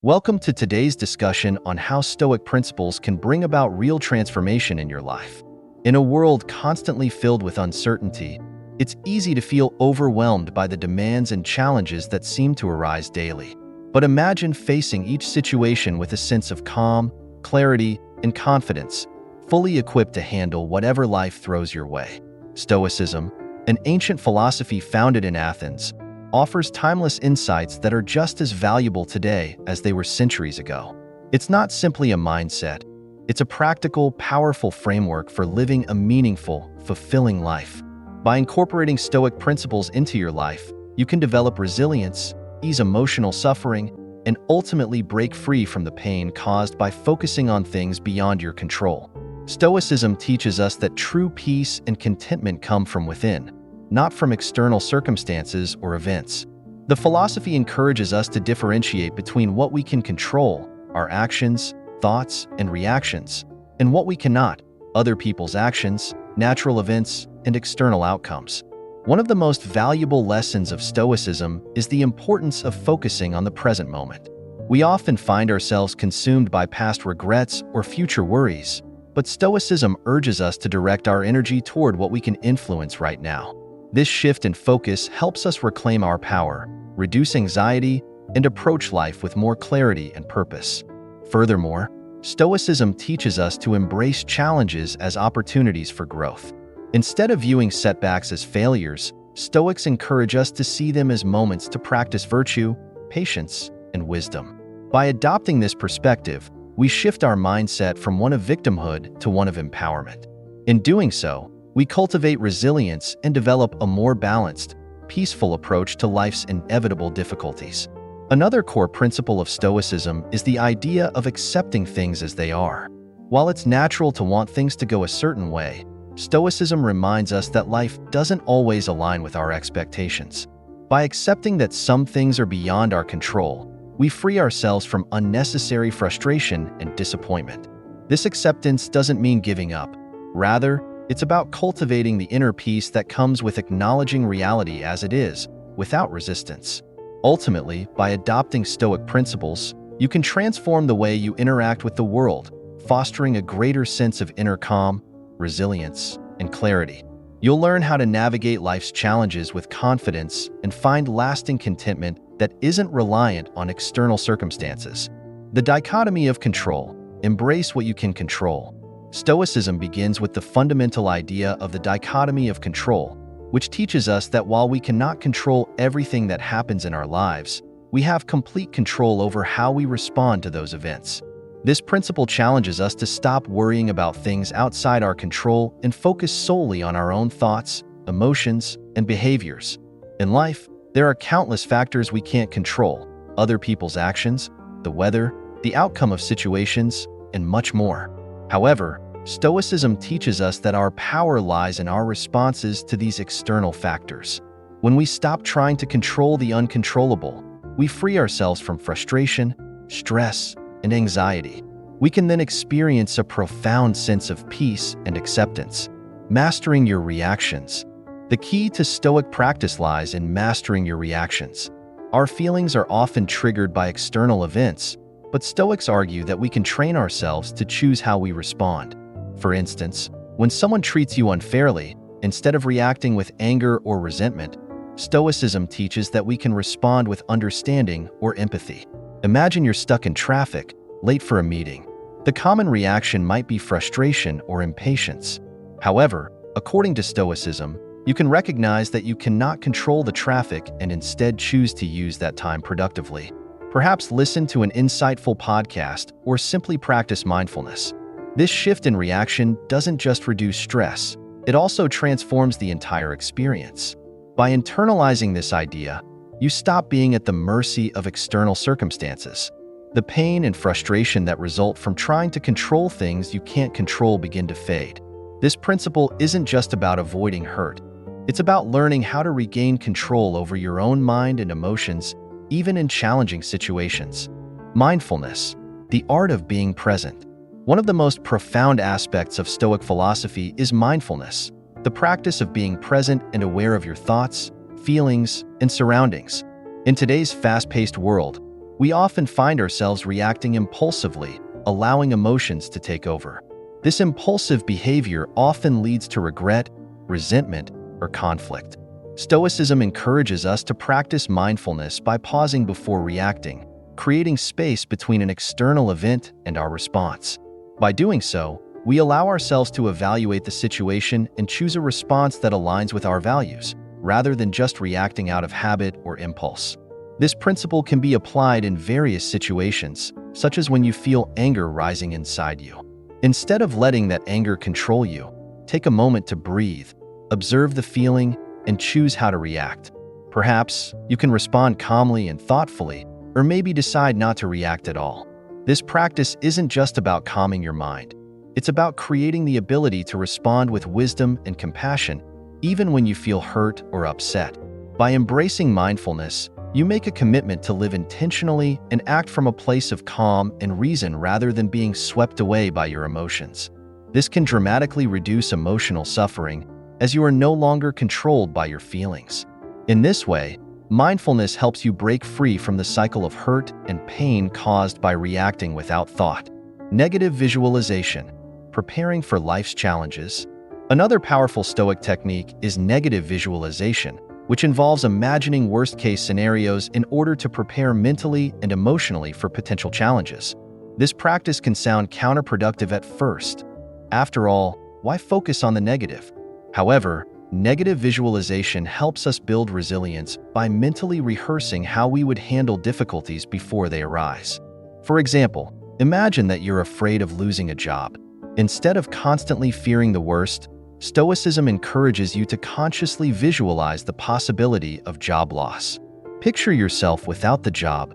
Welcome to today's discussion on how Stoic principles can bring about real transformation in your life. In a world constantly filled with uncertainty, it's easy to feel overwhelmed by the demands and challenges that seem to arise daily. But imagine facing each situation with a sense of calm, clarity, and confidence, fully equipped to handle whatever life throws your way. Stoicism, an ancient philosophy founded in Athens, offers timeless insights that are just as valuable today as they were centuries ago. It's not simply a mindset. It's a practical, powerful framework for living a meaningful, fulfilling life. By incorporating Stoic principles into your life, you can develop resilience, ease emotional suffering, and ultimately break free from the pain caused by focusing on things beyond your control. Stoicism teaches us that true peace and contentment come from within, not from external circumstances or events. The philosophy encourages us to differentiate between what we can control, our actions, thoughts, and reactions, and what we cannot, other people's actions, natural events, and external outcomes. One of the most valuable lessons of Stoicism is the importance of focusing on the present moment. We often find ourselves consumed by past regrets or future worries, but Stoicism urges us to direct our energy toward what we can influence right now. This shift in focus helps us reclaim our power, reduce anxiety, and approach life with more clarity and purpose. Furthermore, Stoicism teaches us to embrace challenges as opportunities for growth. Instead of viewing setbacks as failures, Stoics encourage us to see them as moments to practice virtue, patience, and wisdom. By adopting this perspective, we shift our mindset from one of victimhood to one of empowerment. In doing so, we cultivate resilience and develop a more balanced, peaceful approach to life's inevitable difficulties. Another core principle of Stoicism is the idea of accepting things as they are. While it's natural to want things to go a certain way, Stoicism reminds us that life doesn't always align with our expectations. By accepting that some things are beyond our control, we free ourselves from unnecessary frustration and disappointment. This acceptance doesn't mean giving up. Rather, it's about cultivating the inner peace that comes with acknowledging reality as it is, without resistance. Ultimately, by adopting Stoic principles, you can transform the way you interact with the world, fostering a greater sense of inner calm, resilience, and clarity. You'll learn how to navigate life's challenges with confidence and find lasting contentment that isn't reliant on external circumstances. The dichotomy of control: embrace what you can control. Stoicism begins with the fundamental idea of the dichotomy of control, which teaches us that while we cannot control everything that happens in our lives, we have complete control over how we respond to those events. This principle challenges us to stop worrying about things outside our control and focus solely on our own thoughts, emotions, and behaviors. In life, there are countless factors we can't control: other people's actions, the weather, the outcome of situations, and much more. However, Stoicism teaches us that our power lies in our responses to these external factors. When we stop trying to control the uncontrollable, we free ourselves from frustration, stress, and anxiety. We can then experience a profound sense of peace and acceptance. Mastering your reactions. The key to Stoic practice lies in mastering your reactions. Our feelings are often triggered by external events, but Stoics argue that we can train ourselves to choose how we respond. For instance, when someone treats you unfairly, instead of reacting with anger or resentment, Stoicism teaches that we can respond with understanding or empathy. Imagine you're stuck in traffic, late for a meeting. The common reaction might be frustration or impatience. However, according to Stoicism, you can recognize that you cannot control the traffic and instead choose to use that time productively. Perhaps listen to an insightful podcast or simply practice mindfulness. This shift in reaction doesn't just reduce stress, it also transforms the entire experience. By internalizing this idea, you stop being at the mercy of external circumstances. The pain and frustration that result from trying to control things you can't control begin to fade. This principle isn't just about avoiding hurt. It's about learning how to regain control over your own mind and emotions, even in challenging situations. Mindfulness, the art of being present. One of the most profound aspects of Stoic philosophy is mindfulness, the practice of being present and aware of your thoughts, feelings, and surroundings. In today's fast-paced world, we often find ourselves reacting impulsively, allowing emotions to take over. This impulsive behavior often leads to regret, resentment, or conflict. Stoicism encourages us to practice mindfulness by pausing before reacting, creating space between an external event and our response. By doing so, we allow ourselves to evaluate the situation and choose a response that aligns with our values, rather than just reacting out of habit or impulse. This principle can be applied in various situations, such as when you feel anger rising inside you. Instead of letting that anger control you, take a moment to breathe, observe the feeling, and choose how to react. Perhaps you can respond calmly and thoughtfully, or maybe decide not to react at all. This practice isn't just about calming your mind. It's about creating the ability to respond with wisdom and compassion, even when you feel hurt or upset. By embracing mindfulness, you make a commitment to live intentionally and act from a place of calm and reason rather than being swept away by your emotions. This can dramatically reduce emotional suffering, as you are no longer controlled by your feelings. In this way, mindfulness helps you break free from the cycle of hurt and pain caused by reacting without thought. Negative visualization, preparing for life's challenges. Another powerful Stoic technique is negative visualization, which involves imagining worst-case scenarios in order to prepare mentally and emotionally for potential challenges. This practice can sound counterproductive at first. After all, why focus on the negative? However, negative visualization helps us build resilience by mentally rehearsing how we would handle difficulties before they arise. For example, imagine that you're afraid of losing a job. Instead of constantly fearing the worst, Stoicism encourages you to consciously visualize the possibility of job loss. Picture yourself without the job.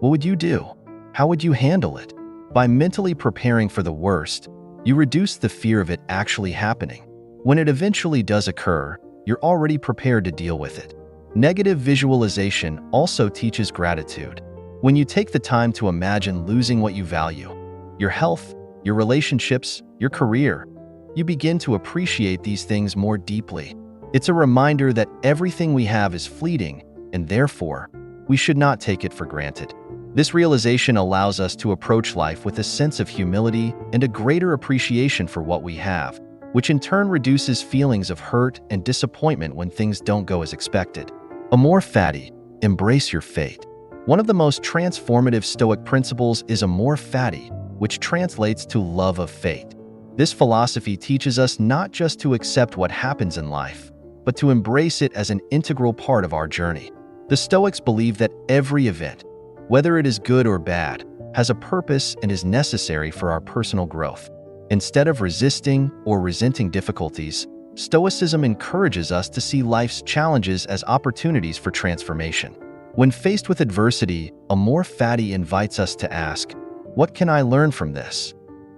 What would you do? How would you handle it? By mentally preparing for the worst, you reduce the fear of it actually happening. When it eventually does occur, you're already prepared to deal with it. Negative visualization also teaches gratitude. When you take the time to imagine losing what you value, your health, your relationships, your career, you begin to appreciate these things more deeply. It's a reminder that everything we have is fleeting, and therefore, we should not take it for granted. This realization allows us to approach life with a sense of humility and a greater appreciation for what we have, which in turn reduces feelings of hurt and disappointment when things don't go as expected. Amor, Fati, embrace your fate. One of the most transformative Stoic principles is Amor, Fati, which translates to love of fate. This philosophy teaches us not just to accept what happens in life, but to embrace it as an integral part of our journey. The Stoics believe that every event, whether it is good or bad, has a purpose and is necessary for our personal growth. Instead of resisting or resenting difficulties, Stoicism encourages us to see life's challenges as opportunities for transformation. When faced with adversity, Amor, Fati invites us to ask, what can I learn from this?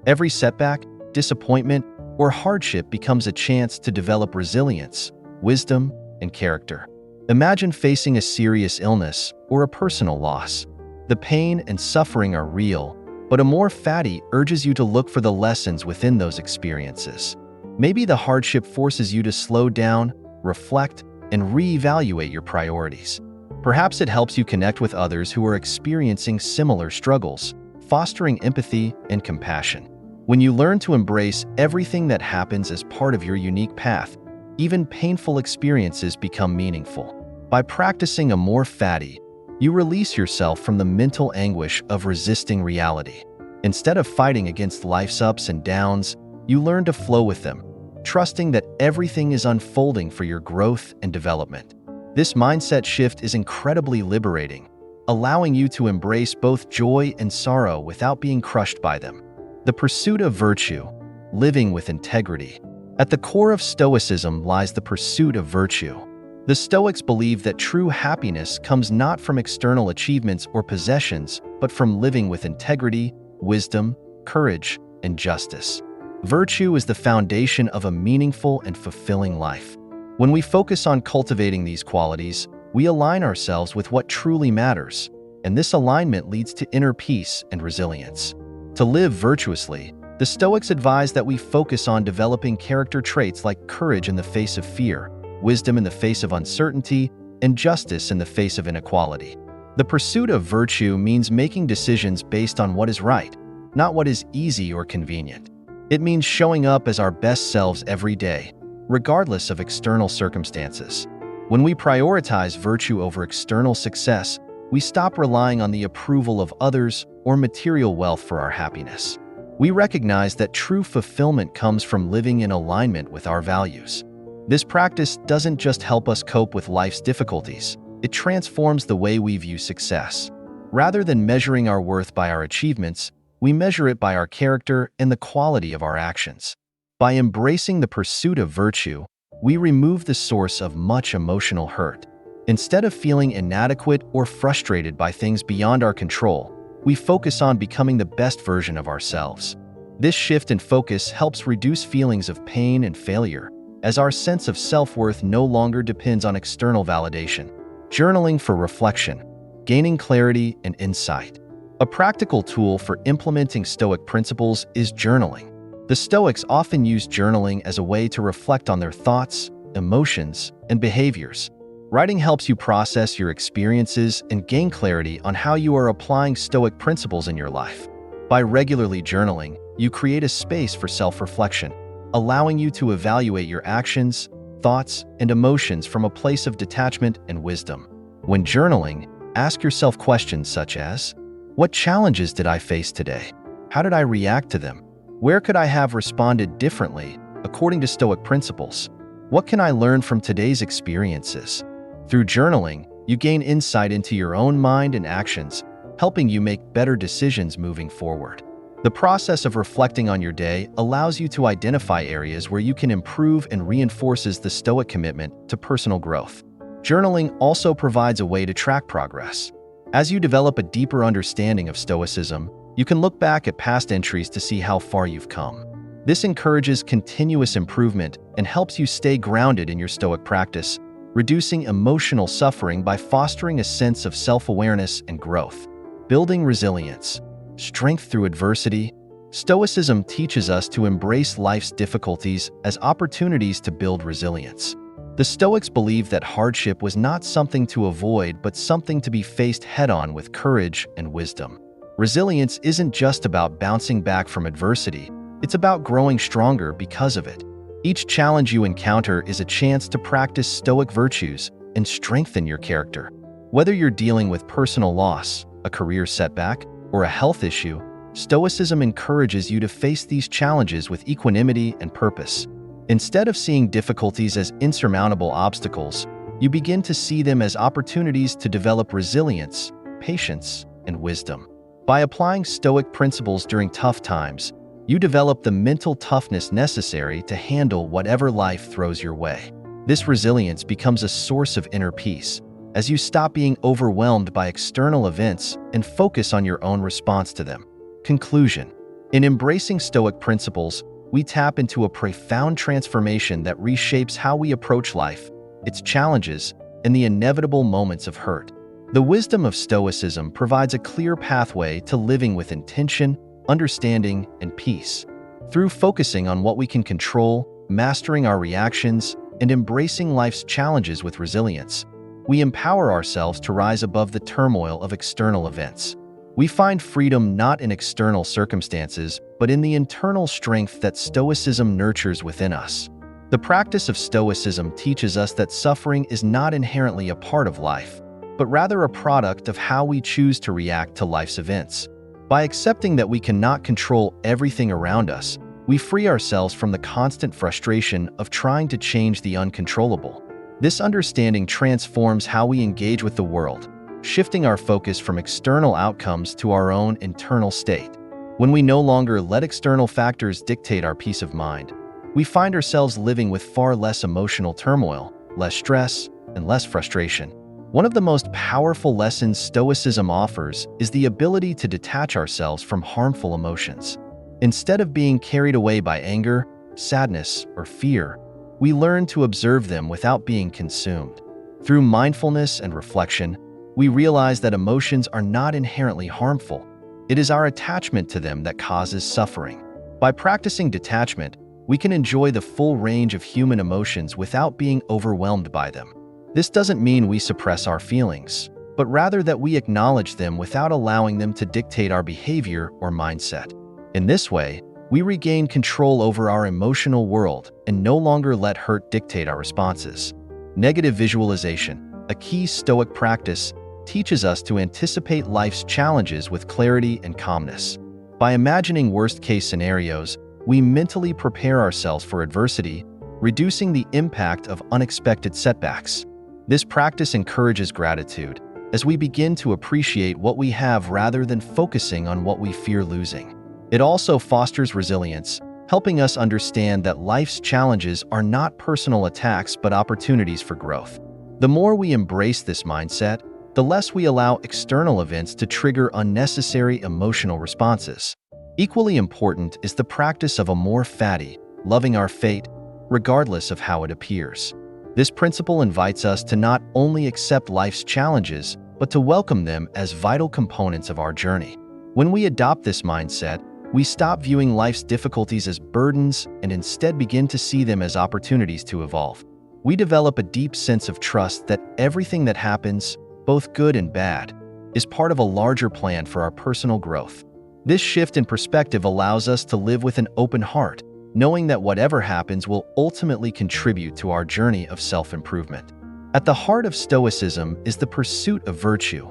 Every setback, disappointment, or hardship becomes a chance to develop resilience, wisdom, and character. Imagine facing a serious illness or a personal loss. The pain and suffering are real, but Amor, Fati urges you to look for the lessons within those experiences. Maybe the hardship forces you to slow down, reflect, and reevaluate your priorities. Perhaps it helps you connect with others who are experiencing similar struggles, fostering empathy and compassion. When you learn to embrace everything that happens as part of your unique path, even painful experiences become meaningful. By practicing Amor, Fati, you release yourself from the mental anguish of resisting reality. Instead of fighting against life's ups and downs, you learn to flow with them, trusting that everything is unfolding for your growth and development. This mindset shift is incredibly liberating, allowing you to embrace both joy and sorrow without being crushed by them. The pursuit of virtue, living with integrity. At the core of Stoicism lies the pursuit of virtue. The Stoics believe that true happiness comes not from external achievements or possessions, but from living with integrity, wisdom, courage, and justice. Virtue is the foundation of a meaningful and fulfilling life. When we focus on cultivating these qualities, we align ourselves with what truly matters, and this alignment leads to inner peace and resilience. To live virtuously, the Stoics advise that we focus on developing character traits like courage in the face of fear, wisdom in the face of uncertainty, and justice in the face of inequality. The pursuit of virtue means making decisions based on what is right, not what is easy or convenient. It means showing up as our best selves every day, regardless of external circumstances. When we prioritize virtue over external success, we stop relying on the approval of others or material wealth for our happiness. We recognize that true fulfillment comes from living in alignment with our values. This practice doesn't just help us cope with life's difficulties, it transforms the way we view success. Rather than measuring our worth by our achievements, we measure it by our character and the quality of our actions. By embracing the pursuit of virtue, we remove the source of much emotional hurt. Instead of feeling inadequate or frustrated by things beyond our control, we focus on becoming the best version of ourselves. This shift in focus helps reduce feelings of pain and failure, as our sense of self-worth no longer depends on external validation. Journaling for reflection, gaining clarity and insight. A practical tool for implementing Stoic principles is journaling. The Stoics often use journaling as a way to reflect on their thoughts, emotions, and behaviors. Writing helps you process your experiences and gain clarity on how you are applying Stoic principles in your life. By regularly journaling, you create a space for self-reflection, allowing you to evaluate your actions, thoughts, and emotions from a place of detachment and wisdom. When journaling, ask yourself questions such as, what challenges did I face today? How did I react to them? Where could I have responded differently, according to Stoic principles? What can I learn from today's experiences? Through journaling, you gain insight into your own mind and actions, helping you make better decisions moving forward. The process of reflecting on your day allows you to identify areas where you can improve and reinforces the Stoic commitment to personal growth. Journaling also provides a way to track progress. As you develop a deeper understanding of Stoicism, you can look back at past entries to see how far you've come. This encourages continuous improvement and helps you stay grounded in your Stoic practice, reducing emotional suffering by fostering a sense of self-awareness and growth. Building resilience. Strength through adversity. Stoicism teaches us to embrace life's difficulties as opportunities to build resilience. The Stoics believed that hardship was not something to avoid but something to be faced head-on with courage and wisdom. Resilience isn't just about bouncing back from adversity, it's about growing stronger because of it. Each challenge you encounter is a chance to practice Stoic virtues and strengthen your character. Whether you're dealing with personal loss, a career setback, or a health issue, Stoicism encourages you to face these challenges with equanimity and purpose. Instead of seeing difficulties as insurmountable obstacles, you begin to see them as opportunities to develop resilience, patience, and wisdom. By applying Stoic principles during tough times, you develop the mental toughness necessary to handle whatever life throws your way. This resilience becomes a source of inner peace, as you stop being overwhelmed by external events and focus on your own response to them. Conclusion. In embracing Stoic principles, we tap into a profound transformation that reshapes how we approach life, its challenges, and the inevitable moments of hurt. The wisdom of Stoicism provides a clear pathway to living with intention, understanding, and peace. Through focusing on what we can control, mastering our reactions, and embracing life's challenges with resilience, we empower ourselves to rise above the turmoil of external events. We find freedom not in external circumstances, but in the internal strength that Stoicism nurtures within us. The practice of Stoicism teaches us that suffering is not inherently a part of life, but rather a product of how we choose to react to life's events. By accepting that we cannot control everything around us, we free ourselves from the constant frustration of trying to change the uncontrollable. This understanding transforms how we engage with the world, shifting our focus from external outcomes to our own internal state. When we no longer let external factors dictate our peace of mind, we find ourselves living with far less emotional turmoil, less stress, and less frustration. One of the most powerful lessons Stoicism offers is the ability to detach ourselves from harmful emotions. Instead of being carried away by anger, sadness, or fear, we learn to observe them without being consumed. Through mindfulness and reflection, we realize that emotions are not inherently harmful. It is our attachment to them that causes suffering. By practicing detachment, we can enjoy the full range of human emotions without being overwhelmed by them. This doesn't mean we suppress our feelings. but rather that we acknowledge them without allowing them to dictate our behavior or mindset. In this way, we regain control over our emotional world and no longer let hurt dictate our responses. Negative visualization, a key Stoic practice, teaches us to anticipate life's challenges with clarity and calmness. By imagining worst-case scenarios, we mentally prepare ourselves for adversity, reducing the impact of unexpected setbacks. This practice encourages gratitude, as we begin to appreciate what we have rather than focusing on what we fear losing. It also fosters resilience, helping us understand that life's challenges are not personal attacks but opportunities for growth. The more we embrace this mindset, the less we allow external events to trigger unnecessary emotional responses. Equally important is the practice of Amor, Fati, loving our fate, regardless of how it appears. This principle invites us to not only accept life's challenges, but to welcome them as vital components of our journey. When we adopt this mindset, we stop viewing life's difficulties as burdens and instead begin to see them as opportunities to evolve. We develop a deep sense of trust that everything that happens, both good and bad, is part of a larger plan for our personal growth. This shift in perspective allows us to live with an open heart, knowing that whatever happens will ultimately contribute to our journey of self-improvement. At the heart of Stoicism is the pursuit of virtue,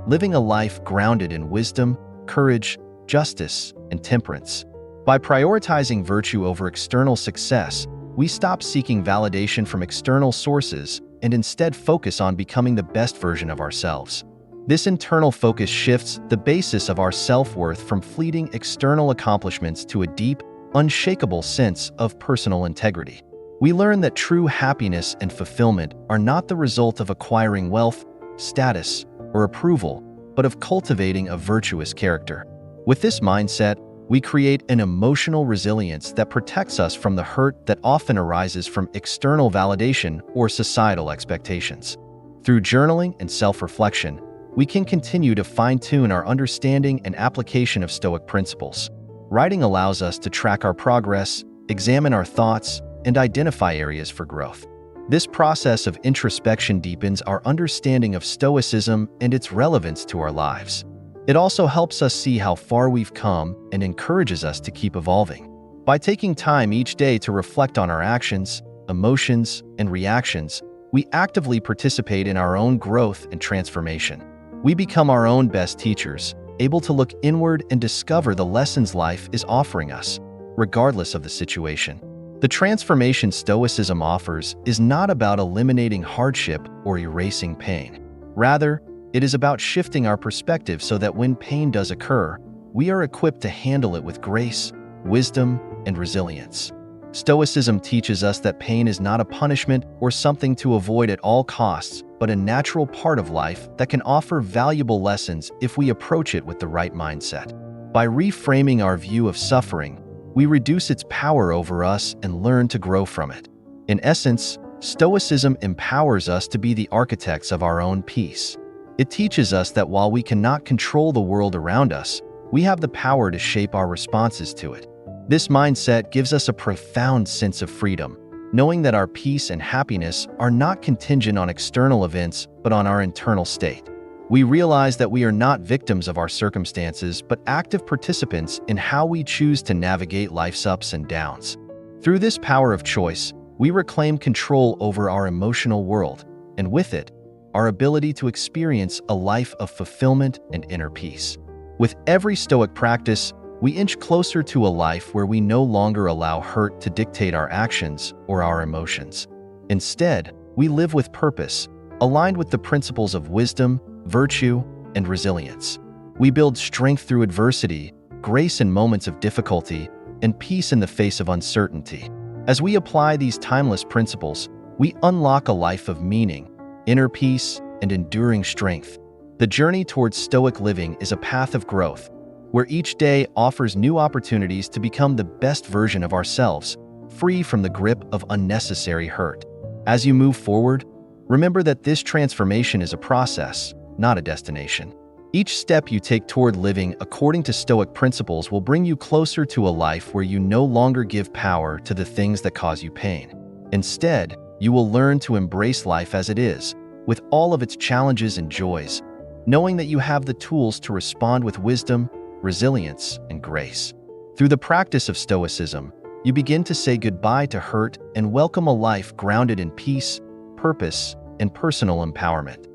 living a life grounded in wisdom, courage, justice, and temperance. By prioritizing virtue over external success, we stop seeking validation from external sources and instead focus on becoming the best version of ourselves. This internal focus shifts the basis of our self-worth from fleeting external accomplishments to a deep, unshakable sense of personal integrity. We learn that true happiness and fulfillment are not the result of acquiring wealth, status, or approval, but of cultivating a virtuous character. With this mindset, we create an emotional resilience that protects us from the hurt that often arises from external validation or societal expectations. Through journaling and self-reflection, we can continue to fine-tune our understanding and application of Stoic principles. Writing allows us to track our progress, examine our thoughts, and identify areas for growth. This process of introspection deepens our understanding of Stoicism and its relevance to our lives. It also helps us see how far we've come and encourages us to keep evolving. By taking time each day to reflect on our actions, emotions, and reactions, we actively participate in our own growth and transformation. We become our own best teachers, able to look inward and discover the lessons life is offering us, regardless of the situation. The transformation Stoicism offers is not about eliminating hardship or erasing pain. Rather, it is about shifting our perspective so that when pain does occur, we are equipped to handle it with grace, wisdom, and resilience. Stoicism teaches us that pain is not a punishment or something to avoid at all costs, but a natural part of life that can offer valuable lessons if we approach it with the right mindset. By reframing our view of suffering, we reduce its power over us and learn to grow from it. In essence, Stoicism empowers us to be the architects of our own peace. It teaches us that while we cannot control the world around us, we have the power to shape our responses to it. This mindset gives us a profound sense of freedom, knowing that our peace and happiness are not contingent on external events, but on our internal state. We realize that we are not victims of our circumstances, but active participants in how we choose to navigate life's ups and downs. Through this power of choice, we reclaim control over our emotional world, and with it, our ability to experience a life of fulfillment and inner peace. With every Stoic practice, we inch closer to a life where we no longer allow hurt to dictate our actions or our emotions. Instead, we live with purpose, aligned with the principles of wisdom, virtue, and resilience. We build strength through adversity, grace in moments of difficulty, and peace in the face of uncertainty. As we apply these timeless principles, we unlock a life of meaning, inner peace, and enduring strength. The journey towards Stoic living is a path of growth, where each day offers new opportunities to become the best version of ourselves, free from the grip of unnecessary hurt. As you move forward, remember that this transformation is a process, not a destination. Each step you take toward living according to Stoic principles will bring you closer to a life where you no longer give power to the things that cause you pain. Instead, you will learn to embrace life as it is, with all of its challenges and joys, knowing that you have the tools to respond with wisdom, resilience, and grace. Through the practice of Stoicism, you begin to say goodbye to hurt and welcome a life grounded in peace, purpose, and personal empowerment.